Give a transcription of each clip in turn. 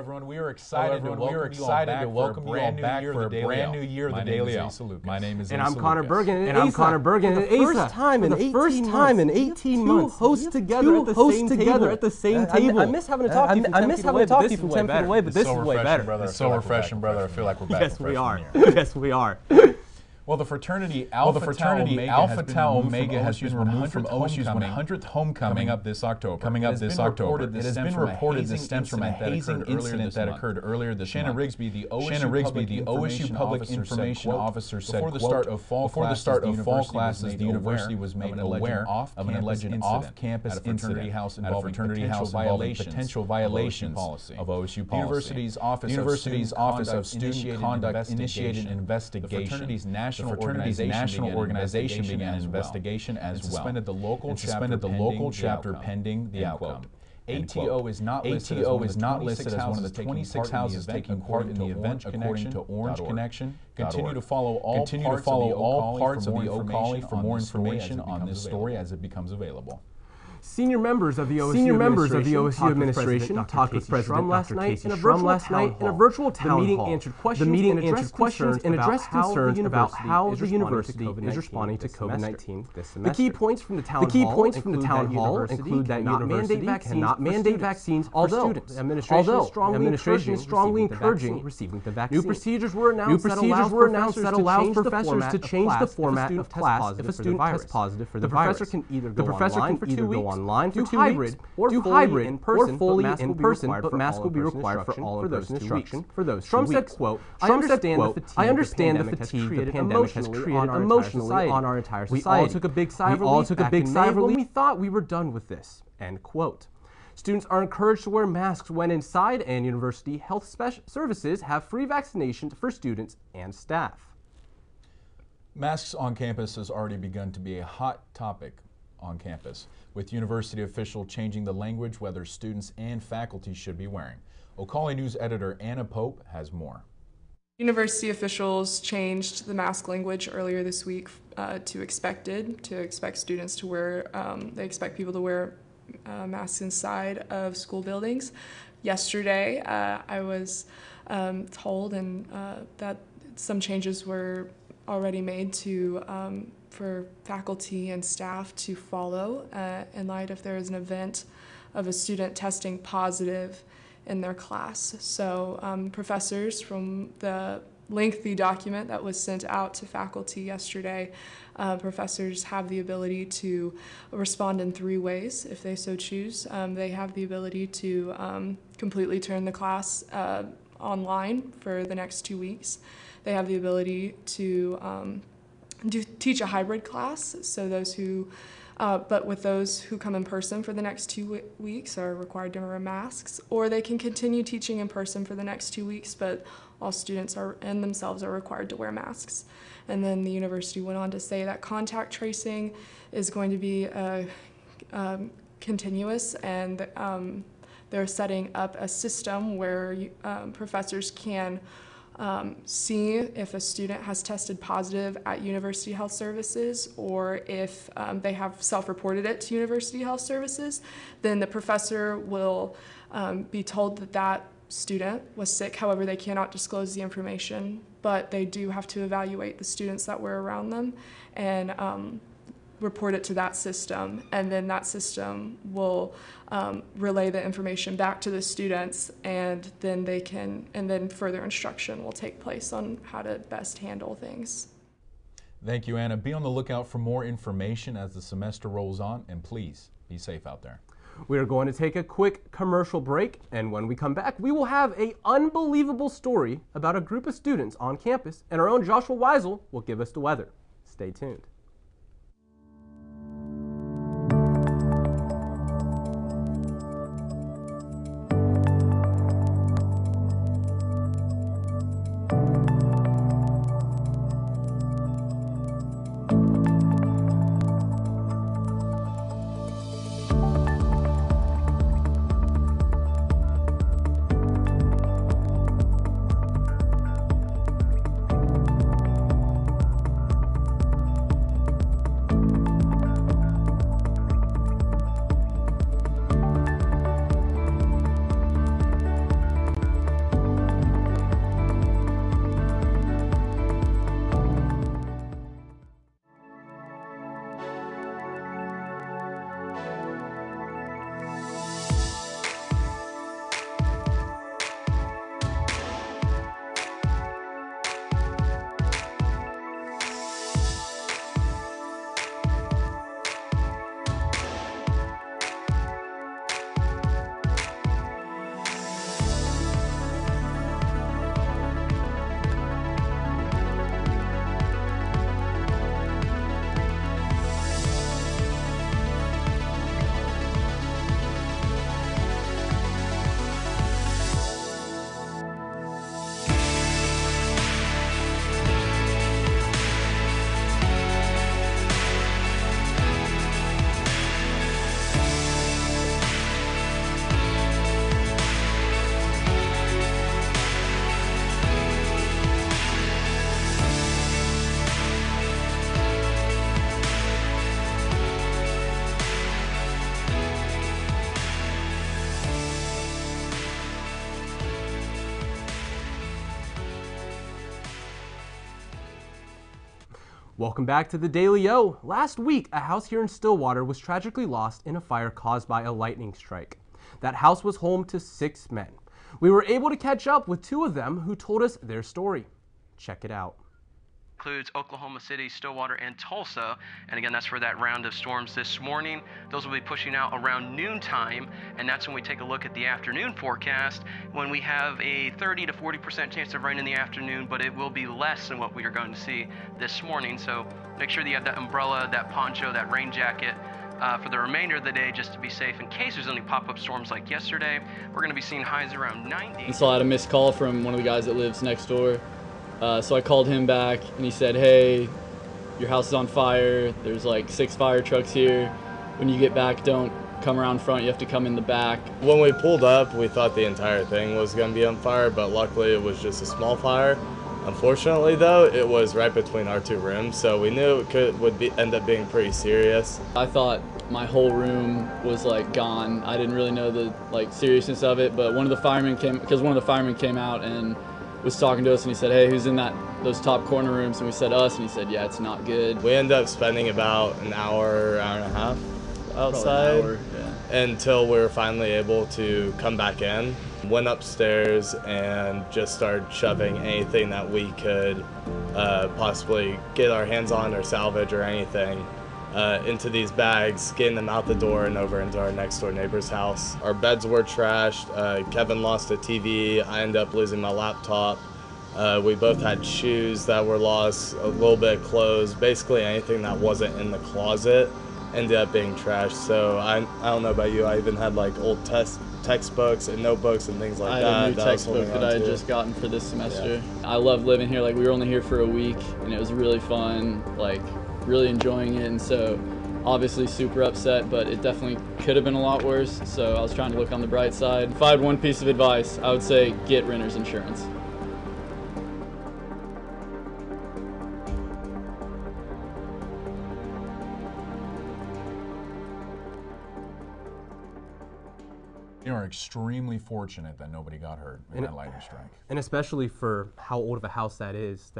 everyone. We are excited to welcome you all back for a brand new year of the Daily L. My name is And I'm Connor Bergen. And I'm Connor Bergen. For the first time in 18 months, two hosts together at the same table. I miss having to talk to you from 10 feet away, but this is way better. It's so refreshing, brother. I feel like we're back. Yes, we are. Yes, we are. Well, the fraternity Alpha Tau Omega has been removed from OSU's 100th homecoming coming up this October. It has been reported this stems from a hazing incident that occurred earlier this month. Shannon Rigsby, the OSU Public Information Officer, said, Before the start of fall classes, the university was made aware of an alleged off-campus incident at a fraternity house involving potential violations of OSU policy. The university's Office of Student Conduct initiated an investigation. The fraternity's national organization began an investigation as well, suspended the local chapter pending the outcome. ATO is not listed as one of the 26 houses taking part in the event, according to Orange Connection. Continue to follow all parts of the OCOLI for more information on this story as it becomes available. Senior members of the OSU administration talked with President last night in a virtual town hall. The meeting answered questions and addressed concerns about how the university is responding to COVID-19 this semester. The key points from the town hall include that university cannot mandate vaccines for students. The administration is strongly encouraging receiving the vaccine. New procedures were announced that allows professors to change the format of class if a student tests positive for the virus. The professor can either go online for 2 weeks, or fully in person, but mask will be required for all in-person instruction for those 2 weeks. Trump said, quote, I understand the fatigue the pandemic has created emotionally on our entire society. We all took a big sigh of relief when we thought we were done with this, end quote. Students are encouraged to wear masks when inside, and university health services have free vaccinations for students and staff. Masks on campus has already begun to be a hot topic on campus, with university officials changing the language whether students and faculty should be wearing. OCOLI News editor Anna Pope has more. University officials changed the mask language earlier this week to expect students to wear, they expect people to wear masks inside of school buildings. Yesterday, I was told that some changes were already made to for faculty and staff to follow in light if there is an event of a student testing positive in their class. So professors, from the lengthy document that was sent out to faculty yesterday, professors have the ability to respond in 3 ways if they so choose. They have the ability to completely turn the class online for the next 2 weeks. They have the ability to teach a hybrid class, so those who, but with those who come in person for the next 2 weeks are required to wear masks, or they can continue teaching in person for the next 2 weeks, but all students and themselves are required to wear masks. And then the university went on to say that contact tracing is going to be continuous, and they're setting up a system where professors can see if a student has tested positive at University Health Services, or if they have self-reported it to University Health Services, then the professor will be told that that student was sick. However, they cannot disclose the information, but they do have to evaluate the students that were around them and report it to that system, and then that system will relay the information back to the students, and then further instruction will take place on how to best handle things. Thank you, Anna. Be on the lookout for more information as the semester rolls on, and please be safe out there. We are going to take a quick commercial break, and when we come back, we will have an unbelievable story about a group of students on campus, and our own Joshua Weisel will give us the weather. Stay tuned. Welcome back to the Daily O. Last week, a house here in Stillwater was tragically lost in a fire caused by a lightning strike. That house was home to 6 men. We were able to catch up with 2 of them who told us their story. Check it out. Includes Oklahoma City, Stillwater, and Tulsa. And again, that's for that round of storms this morning. Those will be pushing out around noontime, and that's when we take a look at the afternoon forecast, when we have a 30 to 40% chance of rain in the afternoon, but it will be less than what we are going to see this morning. So make sure that you have that umbrella, that poncho, that rain jacket for the remainder of the day, just to be safe in case there's any pop-up storms like yesterday. We're going to be seeing highs around 90. And so I had a missed call from one of the guys that lives next door. So I called him back and he said, hey, your house is on fire. There's like 6 fire trucks here. When you get back, don't come around front. You have to come in the back. When we pulled up, we thought the entire thing was going to be on fire, but luckily it was just a small fire. Unfortunately, though, it was right between our 2 rooms, so we knew it would end up being pretty serious. I thought my whole room was like gone. I didn't really know the seriousness of it, but one of the firemen came out and was talking to us, and he said, hey, who's in those top corner rooms? And we said us, and he said, yeah, it's not good. We ended up spending about an hour and a half outside until we were finally able to come back in. Went upstairs and just started shoving anything that we could possibly get our hands on or salvage or anything into these bags, getting them out the door and over into our next door neighbor's house. Our beds were trashed. Kevin lost a TV. I ended up losing my laptop. We both had shoes that were lost, a little bit of clothes. Basically anything that wasn't in the closet ended up being trashed. So I don't know about you, I even had like old textbooks and notebooks and things like that. I had a new textbook that I had just gotten for this semester. Yeah. I love living here. We were only here for a week and it was really fun, really enjoying it, and so obviously super upset, but it definitely could have been a lot worse, so I was trying to look on the bright side. If I had one piece of advice, I would say get renter's insurance. You are extremely fortunate that nobody got hurt in that lightning strike. And especially for how old of a house that is,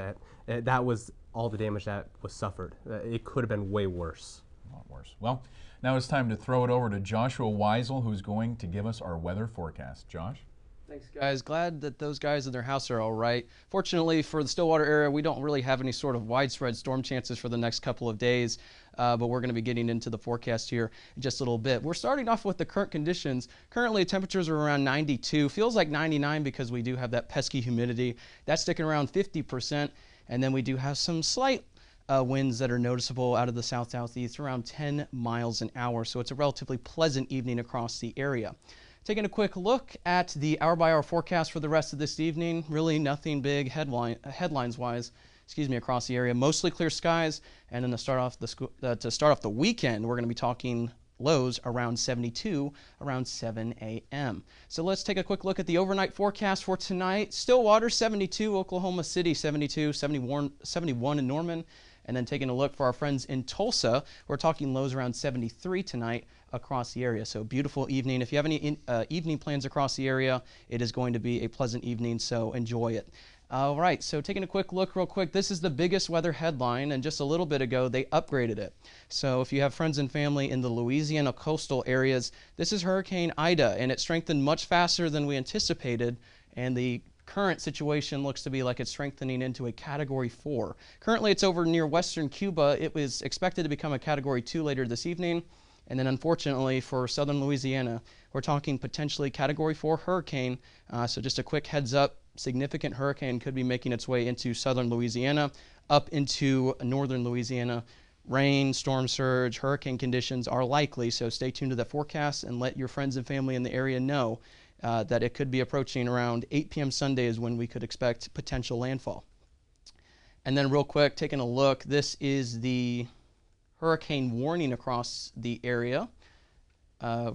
that was all the damage that was suffered. It could have been way worse. A lot worse. Well, now it's time to throw it over to Joshua Weisel, who's going to give us our weather forecast. Josh? Thanks, guys. Glad that those guys in their house are all right. Fortunately for the Stillwater area, we don't really have any sort of widespread storm chances for the next couple of days, but we're going to be getting into the forecast here in just a little bit. We're starting off with the current conditions. Currently, temperatures are around 92. Feels like 99 because we do have that pesky humidity. That's sticking around 50%, and then we do have some slight winds that are noticeable out of the south-southeast, around 10 miles an hour, so it's a relatively pleasant evening across the area. Taking a quick look at the hour-by-hour forecast for the rest of this evening, really nothing big headlines-wise, across the area. Mostly clear skies, and then to start off the weekend, we're going to be talking lows around 72, around 7 a.m. So let's take a quick look at the overnight forecast for tonight. Stillwater 72, Oklahoma City 72, 71 in Norman. And then taking a look for our friends in Tulsa, we're talking lows around 73 tonight across the area. So beautiful evening. If you have any evening plans across the area, it is going to be a pleasant evening, so enjoy it. All right, so taking a quick look real quick, this is the biggest weather headline, and just a little bit ago, they upgraded it. So if you have friends and family in the Louisiana coastal areas, this is Hurricane Ida, and it strengthened much faster than we anticipated, and the current situation looks to be like it's strengthening into a Category 4. Currently, it's over near western Cuba. It was expected to become a Category 2 later this evening. And then unfortunately for southern Louisiana, we're talking potentially Category 4 hurricane. So just a quick heads up, significant hurricane could be making its way into southern Louisiana, up into northern Louisiana. Rain, storm surge, hurricane conditions are likely, so stay tuned to the forecast and let your friends and family in the area know that it could be approaching around 8 p.m. Sunday is when we could expect potential landfall. And then real quick, taking a look, this is the hurricane warning across the area.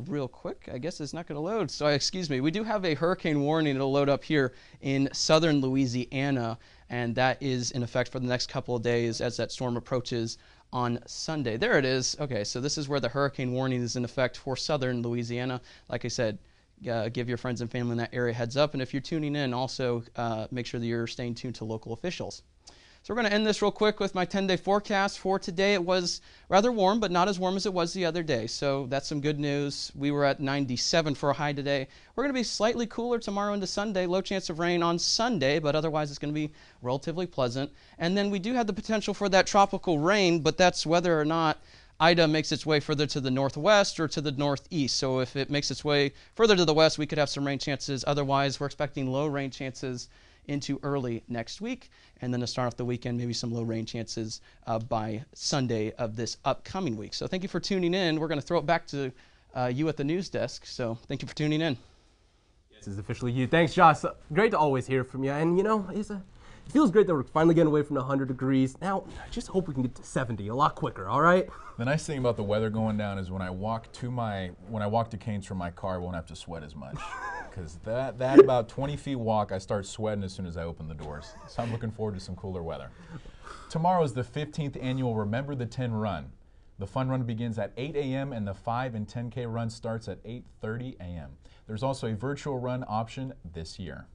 Real quick, I guess it's not going to load, so excuse me. We do have a hurricane warning. It'll load up here in southern Louisiana, and that is in effect for the next couple of days as that storm approaches on Sunday. There it is. Okay, so this is where the hurricane warning is in effect for southern Louisiana. Like I said, give your friends and family in that area heads up, and if you're tuning in, also make sure that you're staying tuned to local officials. So we're going to end this real quick with my 10-day forecast. For today, it was rather warm, but not as warm as it was the other day. So that's some good news. We were at 97 for a high today. We're going to be slightly cooler tomorrow into Sunday. Low chance of rain on Sunday, but otherwise it's going to be relatively pleasant. And then we do have the potential for that tropical rain, but that's whether or not Ida makes its way further to the northwest or to the northeast. So if it makes its way further to the west, we could have some rain chances. Otherwise, we're expecting low rain chances into early next week, and then to start off the weekend, maybe some low rain chances by Sunday of this upcoming week. So thank you for tuning in. We're going to throw it back to you at the news desk. So thank you for tuning in. This is officially you. Thanks, Josh. Great to always hear from you. And, you know, it feels great that we're finally getting away from the 100 degrees. Now, I just hope we can get to 70 a lot quicker, all right? The nice thing about the weather going down is when I walk to Canes from my car, I won't have to sweat as much. Because that about 20 feet walk, I start sweating as soon as I open the doors. So I'm looking forward to some cooler weather. Tomorrow is the 15th annual Remember the 10 run. The fun run begins at 8 a.m. and the 5 and 10K run starts at 8:30 a.m. There's also a virtual run option this year.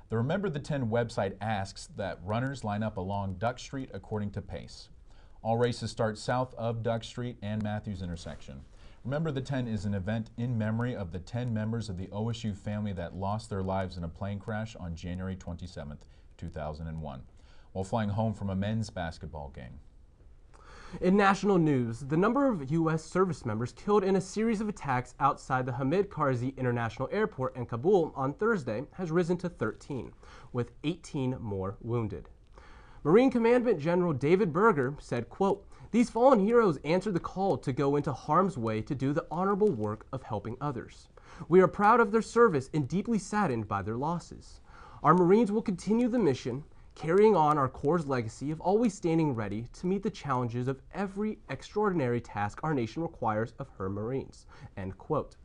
The Remember the 10 website asks that runners line up along Duck Street according to pace. All races start south of Duck Street and Matthews intersection. Remember the 10 is an event in memory of the 10 members of the OSU family that lost their lives in a plane crash on January 27th, 2001, while flying home from a men's basketball game. In national news, the number of U.S. service members killed in a series of attacks outside the Hamid Karzai International Airport in Kabul on Thursday has risen to 13, with 18 more wounded. Marine Commandant General David Berger said, quote, "These fallen heroes answered the call to go into harm's way to do the honorable work of helping others. We are proud of their service and deeply saddened by their losses. Our Marines will continue the mission, carrying on our Corps' legacy of always standing ready to meet the challenges of every extraordinary task our nation requires of her Marines." End quote.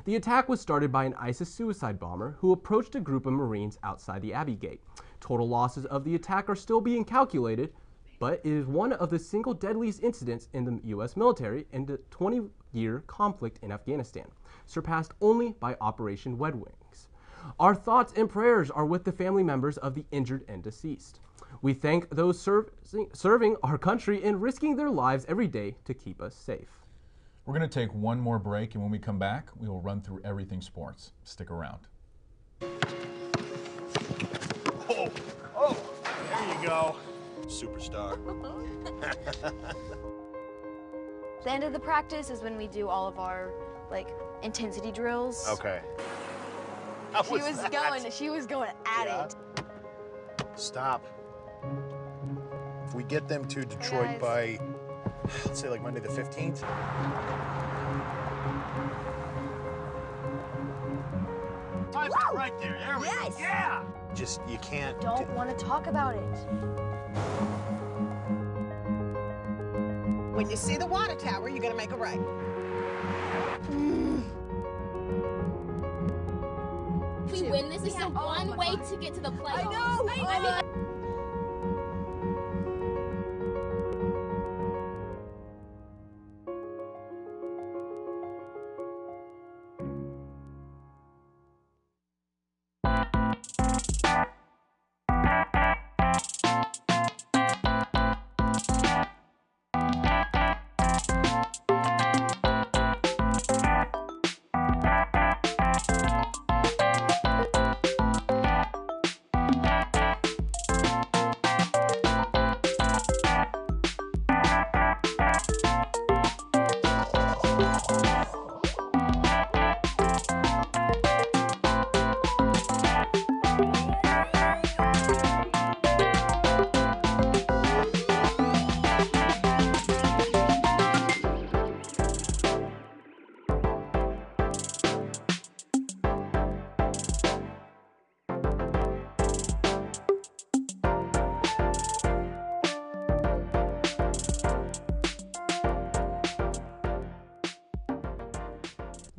The attack was started by an ISIS suicide bomber who approached a group of Marines outside the Abbey Gate. Total losses of the attack are still being calculated, but it is one of the single deadliest incidents in the U.S. military in the 20-year conflict in Afghanistan, surpassed only by Operation Red Wings. Our thoughts and prayers are with the family members of the injured and deceased. We thank those serving our country and risking their lives every day to keep us safe. We're going to take one more break, and when we come back, we will run through everything sports. Stick around. Oh, there you go. Superstar. The end of the practice is when we do all of our, intensity drills. Okay. She was going at it. Stop. If we get them to Detroit by, let's say Monday the 15th. Time's right there. There we go. Yeah. Just, you can't. Don't want to talk about it. When you see the water tower, you're going to make a right. If we win this, is the one way to get to the playoffs. I know.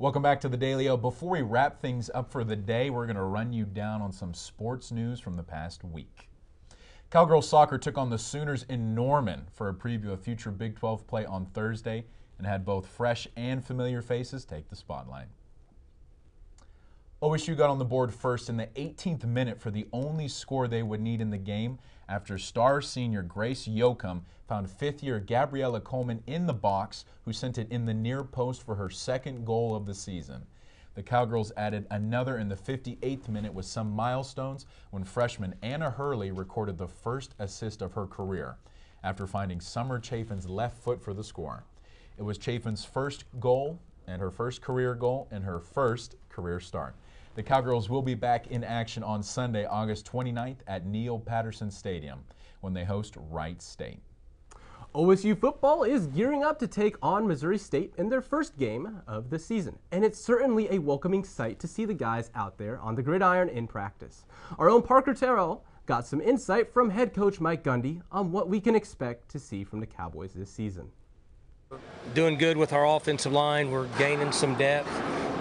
Welcome back to the Daily O. Before we wrap things up for the day, we're going to run you down on some sports news from the past week. Cowgirls soccer took on the Sooners in Norman for a preview of future Big 12 play on Thursday and had both fresh and familiar faces take the spotlight. OSU got on the board first in the 18th minute for the only score they would need in the game after star senior Grace Yoakum found fifth-year Gabriella Coleman in the box, who sent it in the near post for her second goal of the season. The Cowgirls added another in the 58th minute with some milestones when freshman Anna Hurley recorded the first assist of her career after finding Summer Chafin's left foot for the score. It was Chafin's first goal and her first career goal and her first career start. The Cowgirls will be back in action on Sunday, August 29th at Neil Patterson Stadium when they host Wright State. OSU football is gearing up to take on Missouri State in their first game of the season, and it's certainly a welcoming sight to see the guys out there on the gridiron in practice. Our own Parker Terrell got some insight from head coach Mike Gundy on what we can expect to see from the Cowboys this season. Doing good with our offensive line. We're gaining some depth.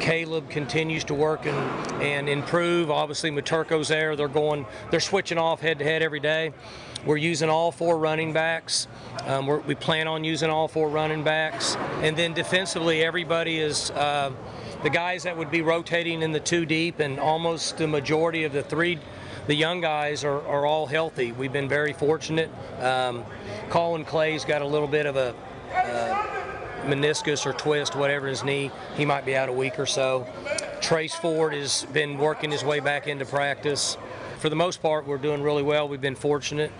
Caleb continues to work and improve. Obviously, Maturko's there. They're switching off head to head every day. We're using all four running backs. We plan on using all four running backs. And then defensively, everybody is the guys that would be rotating in the two deep, and almost the majority of the young guys are all healthy. We've been very fortunate. Colin Clay's got a little bit of a meniscus or twist, whatever, in his knee. He might be out a week or so. Trace Ford has been working his way back into practice. For the most part, we're doing really well. We've been fortunate.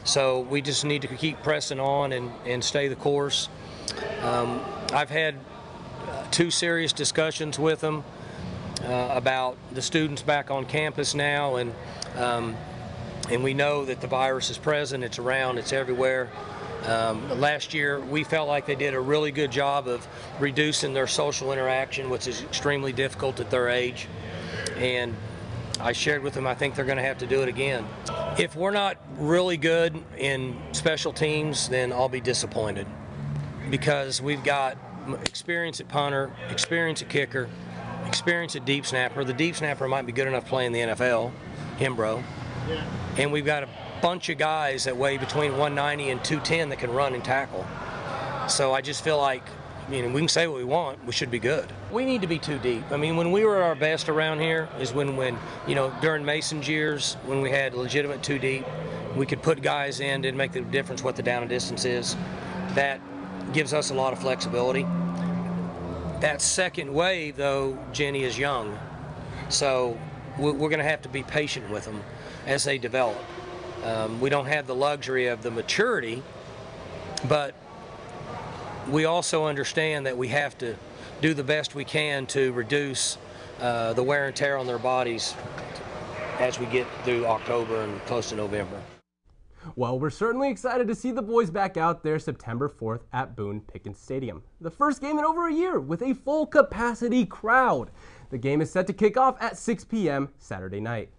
So we just need to keep pressing on and stay the course. I've had two serious discussions with them about the students back on campus now, and we know that the virus is present, it's around, it's everywhere. Last year, we felt like they did a really good job of reducing their social interaction, which is extremely difficult at their age. And I shared with them, I think they're going to have to do it again. If we're not really good in special teams, then I'll be disappointed, because we've got experience at punter, experience at kicker, experience at deep snapper. The deep snapper might be good enough to play in the NFL, Hembro. Yeah. And we've got a bunch of guys that weigh between 190 and 210 that can run and tackle. So I just feel like, we can say what we want, we should be good. We need to be too deep. I mean, when we were our best around here is when during Mason's years, when we had legitimate too deep, we could put guys in, didn't make the difference what the down and distance is. That gives us a lot of flexibility. That second wave, though, Jenny, is young. So we're going to have to be patient with them as they develop. We don't have the luxury of the maturity, but we also understand that we have to do the best we can to reduce the wear and tear on their bodies as we get through October and close to November. Well, we're certainly excited to see the boys back out there September 4th at Boone Pickens Stadium. The first game in over a year with a full capacity crowd. The game is set to kick off at 6 p.m. Saturday night.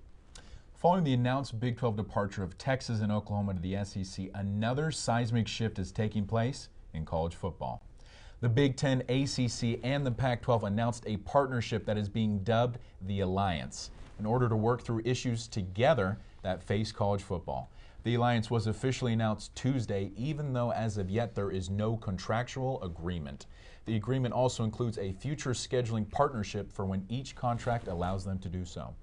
Following the announced Big 12 departure of Texas and Oklahoma to the SEC, another seismic shift is taking place in college football. The Big 10, ACC, and the Pac-12 announced a partnership that is being dubbed the Alliance in order to work through issues together that face college football. The Alliance was officially announced Tuesday, even though as of yet there is no contractual agreement. The agreement also includes a future scheduling partnership for when each contract allows them to do so.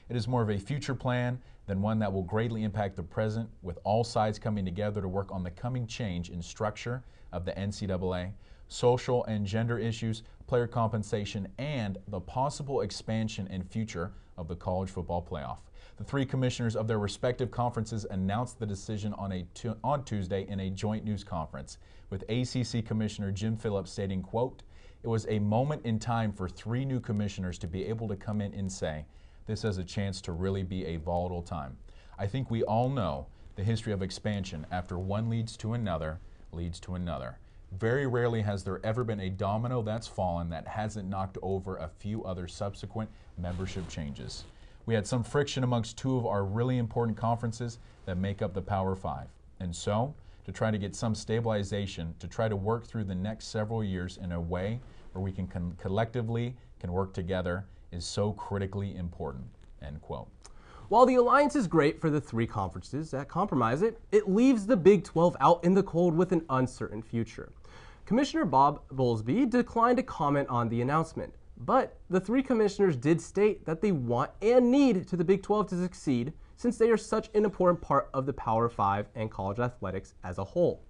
It is more of a future plan than one that will greatly impact the present, with all sides coming together to work on the coming change in structure of the NCAA, social and gender issues, player compensation, and the possible expansion and future of the college football playoff. The three commissioners of their respective conferences announced the decision on Tuesday in a joint news conference, with ACC Commissioner Jim Phillips stating, quote, "It was a moment in time for three new commissioners to be able to come in and say, this has a chance to really be a volatile time. I think we all know the history of expansion after one leads to another leads to another. Very rarely has there ever been a domino that's fallen that hasn't knocked over a few other subsequent membership changes. We had some friction amongst two of our really important conferences that make up the Power Five. And so, to try to get some stabilization, to try to work through the next several years in a way where we can collectively work together is so critically important," end quote. While the Alliance is great for the three conferences that comprise it, it leaves the Big 12 out in the cold with an uncertain future. Commissioner Bob Bowlesby declined to comment on the announcement, But the three commissioners did state that they want and need to the Big 12 to succeed since they are such an important part of the Power 5 and college athletics as a whole.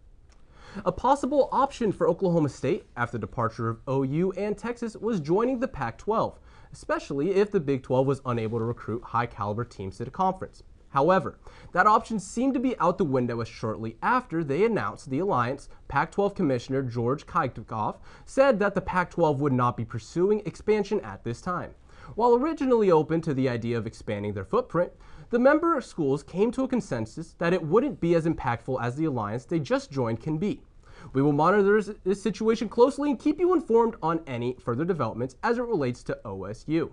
A possible option for Oklahoma State after the departure of OU and Texas was joining the Pac-12, especially if the Big 12 was unable to recruit high-caliber teams to the conference. However, that option seemed to be out the window as shortly after they announced the alliance, Pac-12 Commissioner George Kykov said that the Pac-12 would not be pursuing expansion at this time. While originally open to the idea of expanding their footprint, the member schools came to a consensus that it wouldn't be as impactful as the alliance they just joined can be. We will monitor this situation closely and keep you informed on any further developments as it relates to OSU.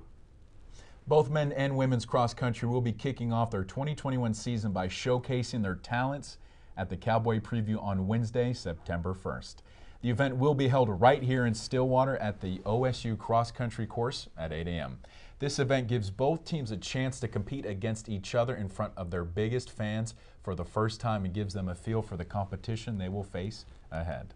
Both men and women's cross country will be kicking off their 2021 season by showcasing their talents at the Cowboy Preview on Wednesday, September 1st. The event will be held right here in Stillwater at the OSU cross country course at 8 a.m. This event gives both teams a chance to compete against each other in front of their biggest fans for the first time and gives them a feel for the competition they will face ahead.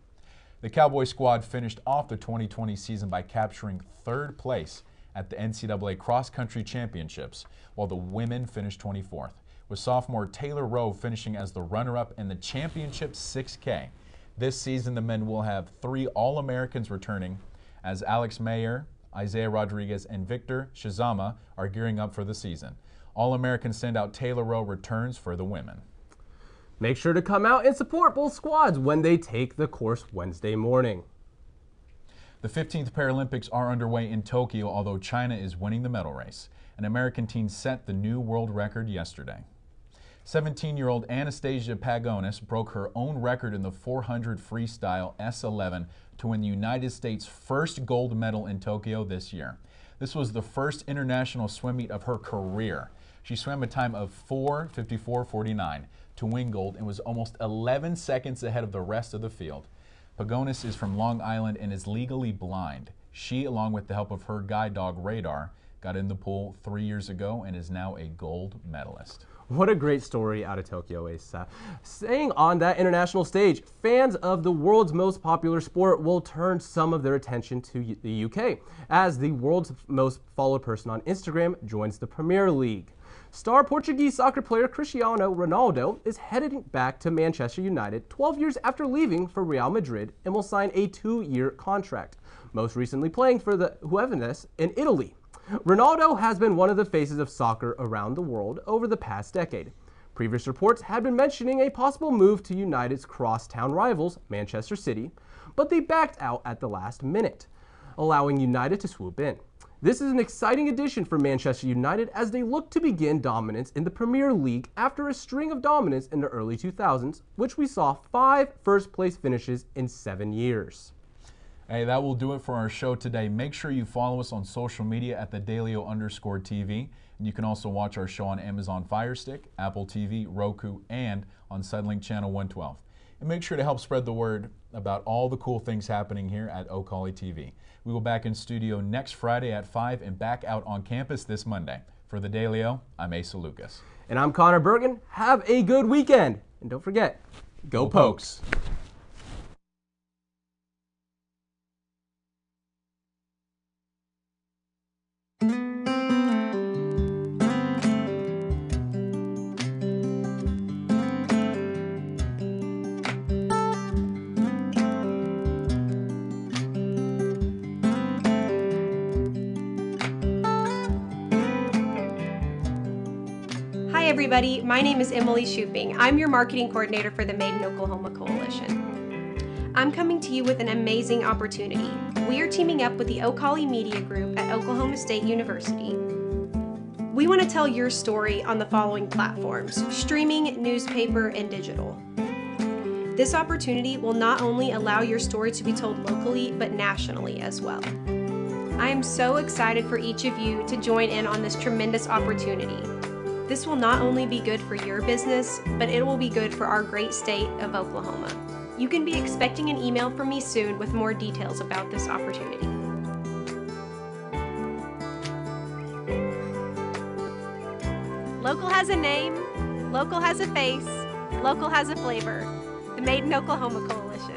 The Cowboy squad finished off the 2020 season by capturing third place at the NCAA Cross Country Championships, while the women finished 24th, with sophomore Taylor Rowe finishing as the runner-up in the championship 6K. This season, the men will have 3 All-Americans returning, as Alex Mayer, Isaiah Rodriguez, and Victor Shizama are gearing up for the season. All-American standout Taylor Rowe returns for the women. Make sure to come out and support both squads when they take the course Wednesday morning. The 15th Paralympics are underway in Tokyo, although China is winning the medal race. An American teen set the new world record yesterday. 17-year-old Anastasia Pagonis broke her own record in the 400 freestyle S11 to win the United States' first gold medal in Tokyo this year. This was the first international swim meet of her career. She swam a time of 4:54.49 to win gold and was almost 11 seconds ahead of the rest of the field. Pagonis is from Long Island and is legally blind. She, along with the help of her guide dog Radar, got in the pool 3 years ago and is now a gold medalist. What a great story out of Tokyo, Asa. Staying on that international stage, fans of the world's most popular sport will turn some of their attention to the UK, as the world's most followed person on Instagram joins the Premier League. Star Portuguese soccer player Cristiano Ronaldo is heading back to Manchester United 12 years after leaving for Real Madrid and will sign a 2-year contract, most recently playing for the Juventus in Italy. Ronaldo has been one of the faces of soccer around the world over the past decade. Previous reports had been mentioning a possible move to United's crosstown rivals, Manchester City, but they backed out at the last minute, allowing United to swoop in. This is an exciting addition for Manchester United as they look to begin dominance in the Premier League after a string of dominance in the early 2000s, which we saw 5 first-place finishes in 7 years. Hey, that will do it for our show today. Make sure you follow us on social media at @TheDailyo_TV. And you can also watch our show on Amazon Fire Stick, Apple TV, Roku, and on Sudlink Channel 112. And make sure to help spread the word about all the cool things happening here at Ocali TV. We will be back in studio next Friday at 5 and back out on campus this Monday. For The Dailyo, I'm Asa Lucas. And I'm Connor Bergen. Have a good weekend. And don't forget, go Pokes. Hi everybody, my name is Emily Shooping. I'm your marketing coordinator for the Made in Oklahoma Coalition. I'm coming to you with an amazing opportunity. We are teaming up with the Ocali Media Group at Oklahoma State University. We want to tell your story on the following platforms: streaming, newspaper, and digital. This opportunity will not only allow your story to be told locally, but nationally as well. I am so excited for each of you to join in on this tremendous opportunity. This will not only be good for your business, but it will be good for our great state of Oklahoma. You can be expecting an email from me soon with more details about this opportunity. Local has a name, local has a face, local has a flavor. The Made in Oklahoma Coalition.